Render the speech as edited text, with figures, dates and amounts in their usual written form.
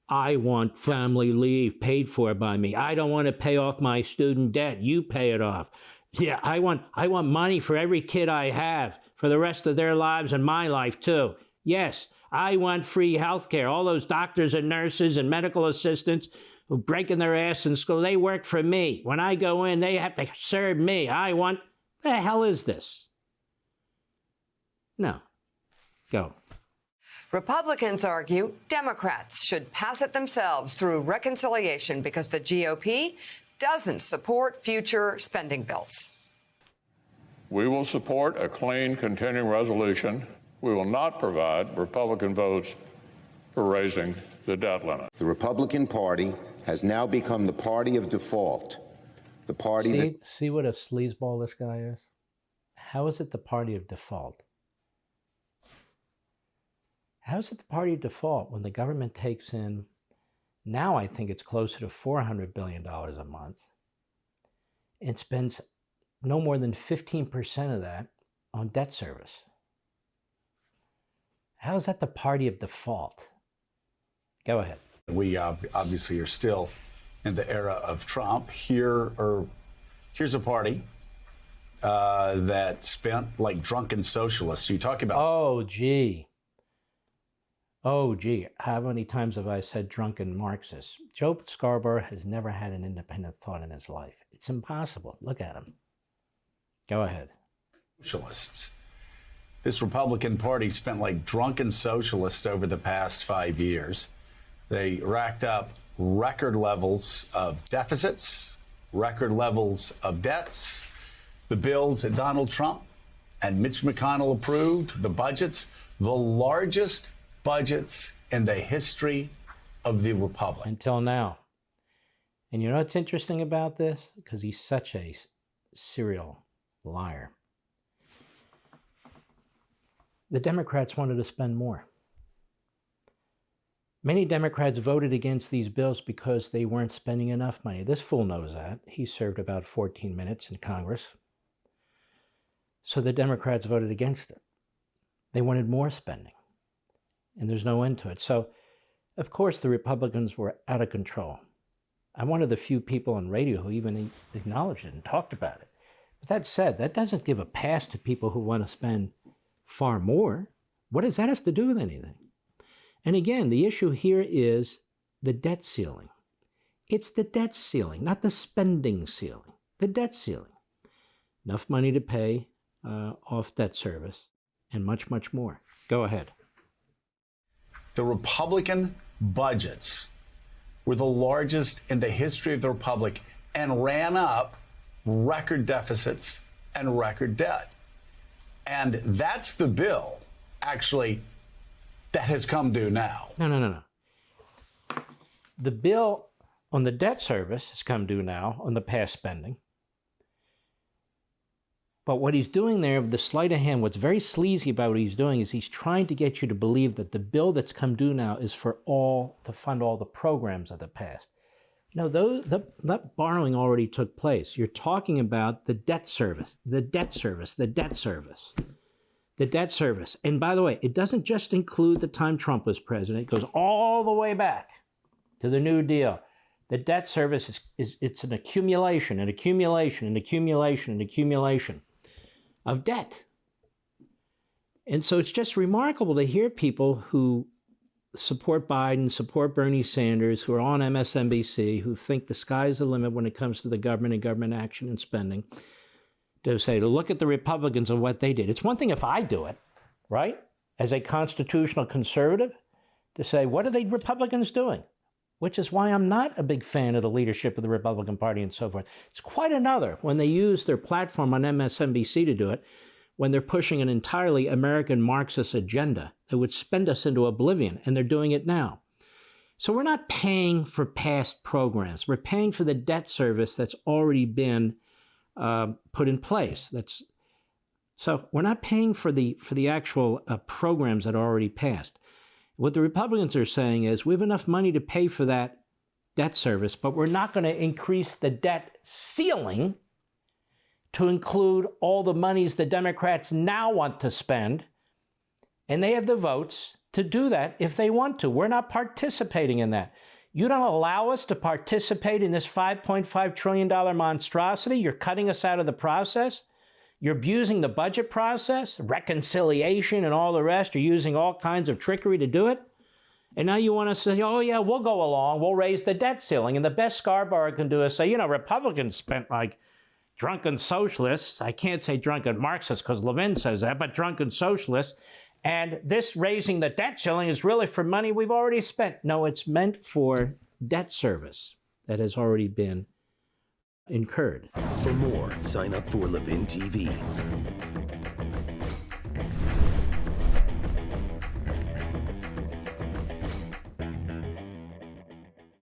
I want family leave paid for by me. I don't want to pay off my student debt. You pay it off. Yeah, I want money for every kid I have for the rest of their lives and my life too. Yes, I want free health care. All those doctors and nurses and medical assistants who breaking their ass in school, they work for me. When I go in, they have to serve me. The hell is this? No. Go. Republicans argue Democrats should pass it themselves through reconciliation because the GOP doesn't support future spending bills. We will support a clean continuing resolution. We will not provide Republican votes for raising the debt limit. The Republican Party has now become the party of default. The party See what a sleazeball this guy is? How is it the party of default? How is it the party of default when the government takes in, now I think it's closer to $400 billion a month, and spends no more than 15% of that on debt service? How is that the party of default? Go ahead. We obviously are still in the era of Trump. Here's a party that spent like drunken socialists. You talk about... Oh, gee, how many times have I said drunken Marxists? Joe Scarborough has never had an independent thought in his life. It's impossible. Look at him. Go ahead. Socialists. This Republican Party spent like drunken socialists over the past 5 years. They racked up record levels of deficits, record levels of debts. The bills that Donald Trump and Mitch McConnell approved, the budgets, the largest budgets in the history of the Republic. Until now. And you know what's interesting about this? Because he's such a serial liar. The Democrats wanted to spend more. Many Democrats voted against these bills because they weren't spending enough money. This fool knows that. He served about 14 minutes in Congress. So the Democrats voted against it. They wanted more spending. And there's no end to it. So, of course, the Republicans were out of control. I'm one of the few people on radio who even acknowledged it and talked about it. But that said, that doesn't give a pass to people who want to spend far more. What does that have to do with anything? And again, the issue here is the debt ceiling. It's the debt ceiling, not the spending ceiling. The debt ceiling. Enough money to pay off debt service and much, much more. Go ahead. The Republican budgets were the largest in the history of the Republic and ran up record deficits and record debt. And that's the bill, actually, that has come due now. No. The bill on the debt service has come due now on the past spending. But what he's doing there, the sleight of hand, what's very sleazy about what he's doing is he's trying to get you to believe that the bill that's come due now is for to fund all the programs of the past. No, that borrowing already took place. You're talking about the debt service, the debt service, the debt service, the debt service. And by the way, it doesn't just include the time Trump was president. It goes all the way back to the New Deal. The debt service it's an accumulation of debt. And so it's just remarkable to hear people who support Biden, support Bernie Sanders, who are on MSNBC, who think the sky's the limit when it comes to the government and government action and spending, to look at the Republicans and what they did. It's one thing if I do it, right? As a constitutional conservative, to say, what are the Republicans doing? Which is why I'm not a big fan of the leadership of the Republican Party and so forth. It's quite another when they use their platform on MSNBC to do it, when they're pushing an entirely American Marxist agenda that would spend us into oblivion, and they're doing it now. So we're not paying for past programs. We're paying for the debt service that's already been put in place. So we're not paying for the actual programs that are already passed. What the Republicans are saying is we have enough money to pay for that debt service, but we're not going to increase the debt ceiling to include all the monies the Democrats now want to spend. And they have the votes to do that if they want to. We're not participating in that. You don't allow us to participate in this $5.5 trillion monstrosity. You're cutting us out of the process. You're abusing the budget process, reconciliation and all the rest. You're using all kinds of trickery to do it. And now you want to say, oh, yeah, we'll go along. We'll raise the debt ceiling. And the best Scarborough can do is say, you know, Republicans spent like drunken socialists. I can't say drunken Marxists because Levin says that, but drunken socialists. And this raising the debt ceiling is really for money we've already spent. No, it's meant for debt service that has already been incurred. For more, sign up for LevinTV.